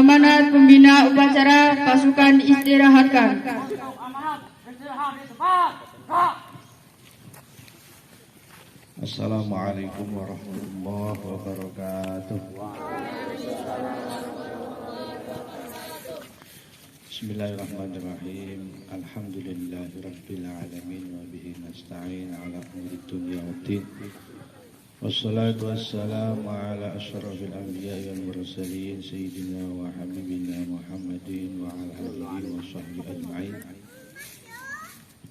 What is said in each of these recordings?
amanat pembina upacara pasukan istirahatkan. Assalamualaikum warahmatullahi wabarakatuh. Bismillahirrahmanirrahim. Alhamdulillahirabbil alamin wa bihi nasta'in ala umuri dunya waddin. Wassalatu wassalamu ala asyrafil anbiya'i wal mursalin sayyidina wa habibina Muhammadin wa ala alihi wa sahbihi ajma'in.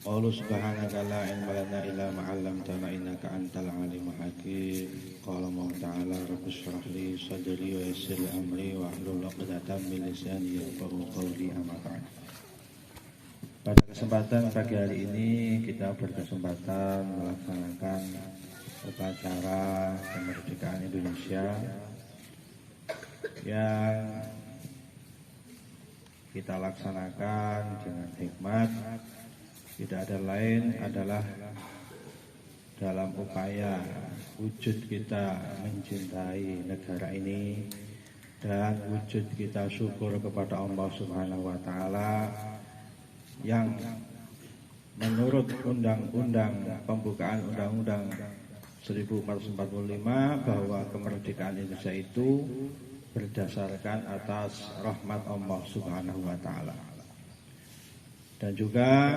Qala subhanaka la ilma lana illa ma 'allamtana innaka antal alimul hakim. Qala Allah ta'ala rabbi shrah li sadri wa yassir li amri wa hlul 'uqdatam min lisani yafqahu qawli amma ba'd. Pada kesempatan pagi hari ini kita berkesempatan melaksanakan upacara kemerdekaan Indonesia yang kita laksanakan dengan hikmat. Tidak ada lain adalah dalam upaya wujud kita mencintai negara ini dan wujud kita syukur kepada Allah Subhanahu wa taala yang menurut undang-undang pembukaan undang-undang 1445 bahwa kemerdekaan Indonesia itu berdasarkan atas rahmat Allah Subhanahu wa taala. Dan juga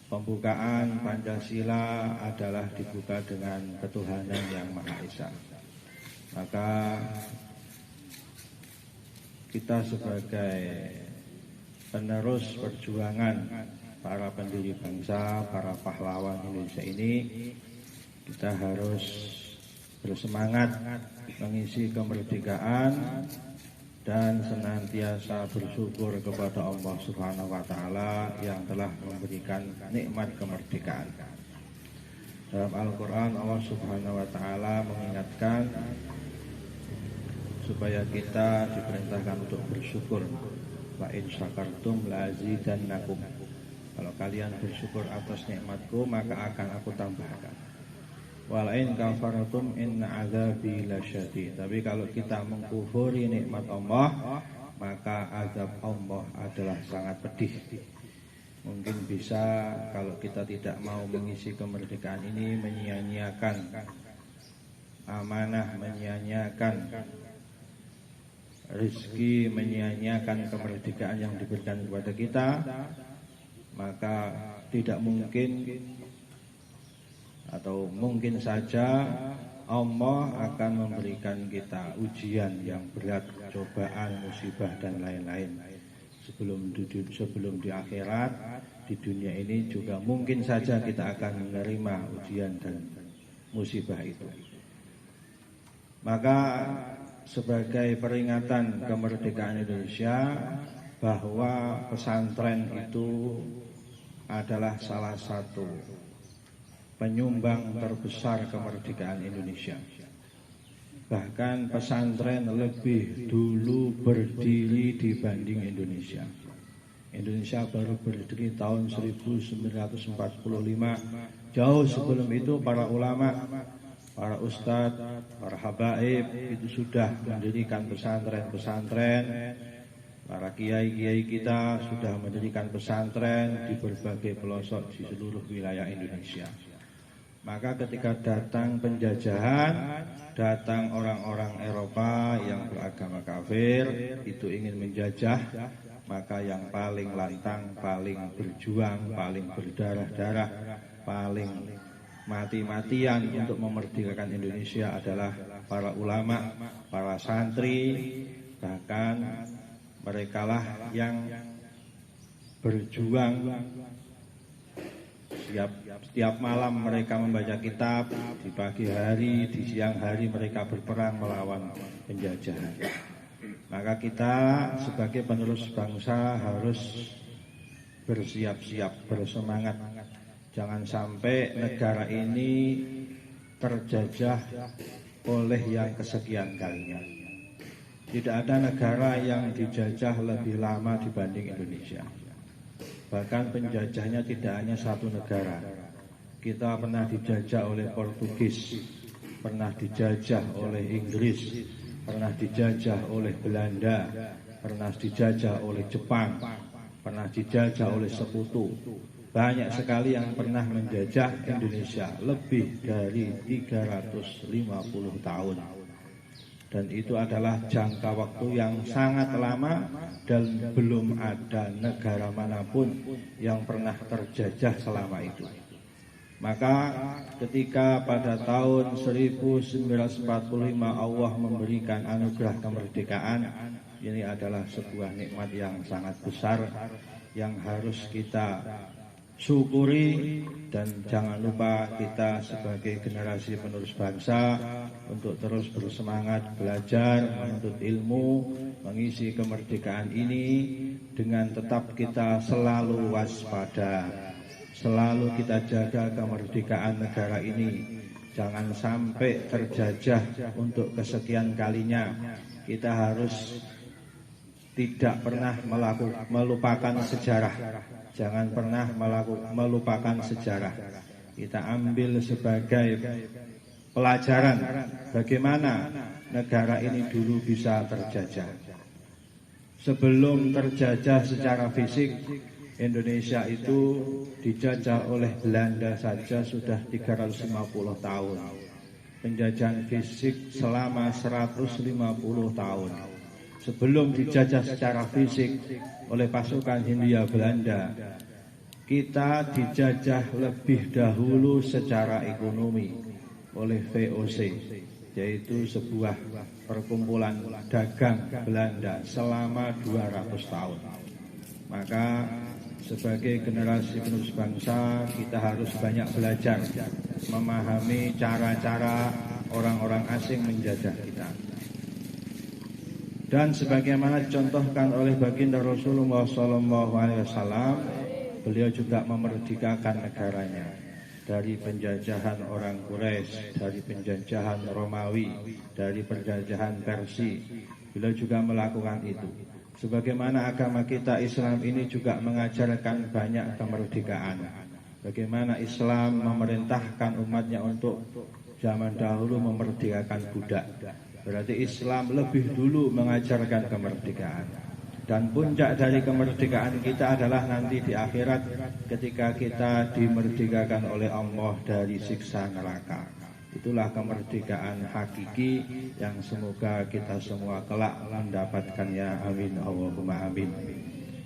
pembukaan Pancasila adalah dibuka dengan ketuhanan yang Maha Esa. Maka kita sebagai penerus perjuangan para pendiri bangsa, para pahlawan Indonesia ini, kita harus bersemangat mengisi kemerdekaan dan senantiasa bersyukur kepada Allah Subhanahu wa taala yang telah memberikan nikmat kemerdekaan. Dalam Al-Qur'an Allah Subhanahu wa taala mengingatkan supaya kita diperintahkan untuk bersyukur. Wa in syakartum la azidannakum. Kalau kalian bersyukur atas nikmatku maka akan aku tambahkan. Walain kafaratum inna azabi lasyadid. Tapi kalau kita mengkufuri nikmat Allah, maka azab Allah adalah sangat pedih. Mungkin bisa kalau kita tidak mau mengisi kemerdekaan ini, menyia-nyiakan amanah, menyia-nyiakan rezeki, menyia-nyiakan kemerdekaan yang diberikan kepada kita, maka tidak mungkin atau mungkin saja Allah akan memberikan kita ujian yang berat, cobaan, musibah dan lain-lain. Sebelum di akhirat, di dunia ini juga mungkin saja kita akan menerima ujian dan musibah itu. Maka sebagai peringatan kemerdekaan Indonesia bahwa pesantren itu adalah salah satu penyumbang terbesar kemerdekaan Indonesia. Bahkan pesantren lebih dulu berdiri dibanding Indonesia. Indonesia baru berdiri tahun 1945. Jauh sebelum itu para ulama, para ustadz, para habaib itu sudah mendirikan pesantren-pesantren. Para kiai-kiai kita sudah mendirikan pesantren di berbagai pelosok di seluruh wilayah Indonesia. Maka ketika datang penjajahan, datang orang-orang Eropa yang beragama kafir, itu ingin menjajah, maka yang paling lantang, paling berjuang, paling berdarah-darah, paling mati-matian untuk memerdekakan Indonesia adalah para ulama, para santri, bahkan merekalah yang berjuang. Setiap malam mereka membaca kitab, di pagi hari, di siang hari mereka berperang melawan penjajahan. Maka kita sebagai penerus bangsa harus bersiap-siap, bersemangat. Jangan sampai negara ini terjajah oleh yang kesekian kalinya. Tidak ada negara yang dijajah lebih lama dibanding Indonesia. Bahkan penjajahnya tidak hanya satu negara. Kita pernah dijajah oleh Portugis, pernah dijajah oleh Inggris, pernah dijajah oleh Belanda, pernah dijajah oleh Jepang, pernah dijajah oleh Sekutu. Banyak sekali yang pernah menjajah Indonesia, lebih dari 350 tahun. Dan itu adalah jangka waktu yang sangat lama dan belum ada negara manapun yang pernah terjajah selama itu. Maka ketika pada tahun 1945 Allah memberikan anugerah kemerdekaan, ini adalah sebuah nikmat yang sangat besar yang harus kita syukuri, dan jangan lupa kita sebagai generasi penerus bangsa untuk terus bersemangat belajar, menuntut ilmu, mengisi kemerdekaan ini dengan tetap kita selalu waspada, selalu kita jaga kemerdekaan negara ini. Jangan sampai terjajah untuk kesekian kalinya. Kita harus tidak pernah melupakan sejarah. Jangan pernah melupakan sejarah. Kita ambil sebagai pelajaran bagaimana negara ini dulu bisa terjajah. Sebelum terjajah secara fisik, Indonesia itu dijajah oleh Belanda saja sudah 350 tahun. Penjajahan fisik selama 150 tahun. Sebelum dijajah secara fisik oleh pasukan Hindia Belanda, kita dijajah lebih dahulu secara ekonomi oleh VOC, yaitu sebuah perkumpulan dagang Belanda selama 200 tahun. Maka sebagai generasi penerus bangsa, kita harus banyak belajar memahami cara-cara orang-orang asing menjajah kita. Dan sebagaimana dicontohkan oleh baginda Rasulullah SAW, beliau juga memerdekakan negaranya dari penjajahan orang Quraisy, dari penjajahan Romawi, dari penjajahan Persia. Beliau juga melakukan itu. Sebagaimana agama kita Islam ini juga mengajarkan banyak kemerdekaan. Bagaimana Islam memerintahkan umatnya untuk zaman dahulu memerdekakan budak. Berarti Islam lebih dulu mengajarkan kemerdekaan. Dan puncak dari kemerdekaan kita adalah nanti di akhirat ketika kita dimerdekakan oleh Allah dari siksa neraka. Itulah kemerdekaan hakiki yang semoga kita semua kelak mendapatkannya. Amin Allahumma amin.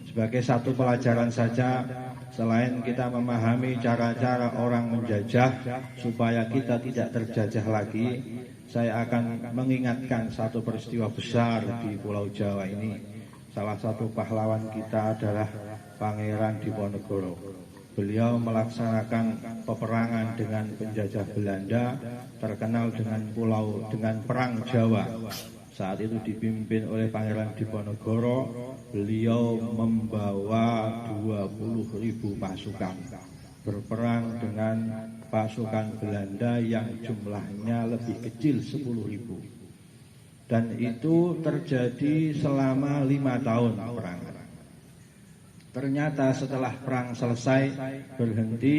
Sebagai satu pelajaran saja, selain kita memahami cara-cara orang menjajah supaya kita tidak terjajah lagi, saya akan mengingatkan satu peristiwa besar di Pulau Jawa ini. Salah satu pahlawan kita adalah Pangeran Diponegoro. Beliau melaksanakan peperangan dengan penjajah Belanda, terkenal dengan Perang Jawa. Saat itu dipimpin oleh Pangeran Diponegoro. Beliau membawa 20.000 pasukan berperang dengan pasukan Belanda yang jumlahnya lebih kecil 10.000. Dan itu terjadi selama 5 tahun perang. Ternyata setelah perang selesai berhenti,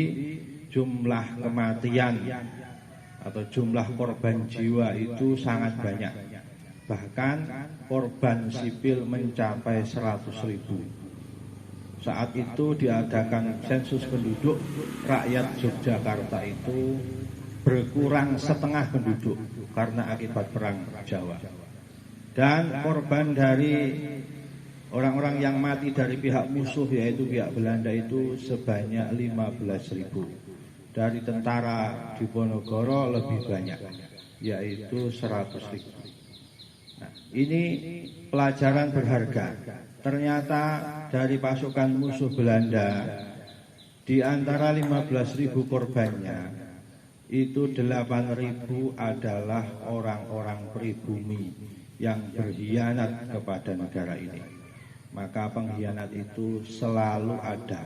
jumlah kematian atau jumlah korban jiwa itu sangat banyak. Bahkan korban sipil mencapai 100.000. Saat itu diadakan sensus penduduk, rakyat Yogyakarta itu berkurang setengah penduduk karena akibat perang Jawa. Dan korban dari orang-orang yang mati dari pihak musuh, yaitu pihak Belanda, itu sebanyak 15.000. Dari tentara Diponegoro lebih banyak, yaitu 100.000. Nah, ini pelajaran berharga. Ternyata dari pasukan musuh Belanda, di antara 15.000 korbannya, itu 8.000 adalah orang-orang pribumi yang berkhianat kepada negara ini. Maka pengkhianat itu selalu ada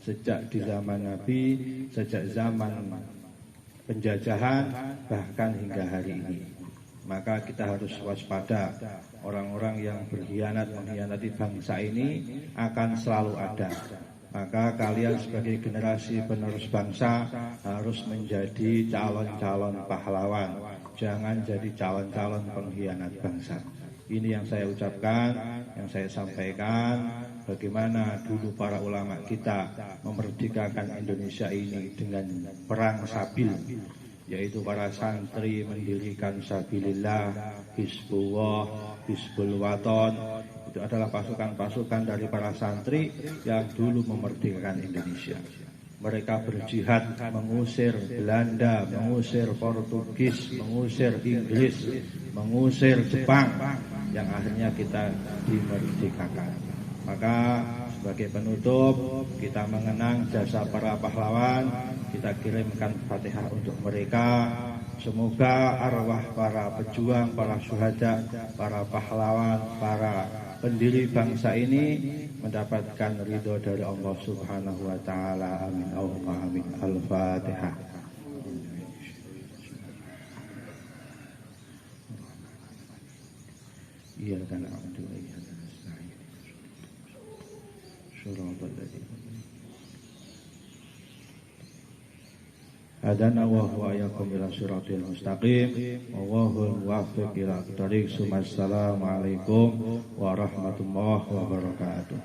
sejak di zaman Nabi, sejak zaman penjajahan, bahkan hingga hari ini. Maka kita harus waspada. Orang-orang yang berkhianat, mengkhianati bangsa ini akan selalu ada. Maka kalian sebagai generasi penerus bangsa harus menjadi calon-calon pahlawan, jangan jadi calon-calon pengkhianat bangsa. Ini yang saya ucapkan, yang saya sampaikan. Bagaimana dulu para ulama kita memerdekakan Indonesia ini dengan perang sabil, yaitu para santri mendirikan Sabilillah, Hizbullah, Hizbul Waton. Itu adalah pasukan-pasukan dari para santri yang dulu memerdekakan Indonesia. Mereka berjihad mengusir Belanda, mengusir Portugis, mengusir Inggris, mengusir Jepang, yang akhirnya kita dimerdekakan. Maka sebagai penutup kita mengenang jasa para pahlawan, kita kirimkan Fatihah untuk mereka. Semoga arwah para pejuang, para syuhada, para pahlawan, para pendiri bangsa ini mendapatkan ridho dari Allah Subhanahu wa taala. Amin. Allahumma amin. Al-Fatihah. Iyyaka na'budu wa iyyaka nasta'in. Shiratal ladzina hadana wa huwa iyyakum ila siratil mustaqim wallahu muwaffiq ila thoriq. Assalamualaikum warahmatullahi wabarakatuh.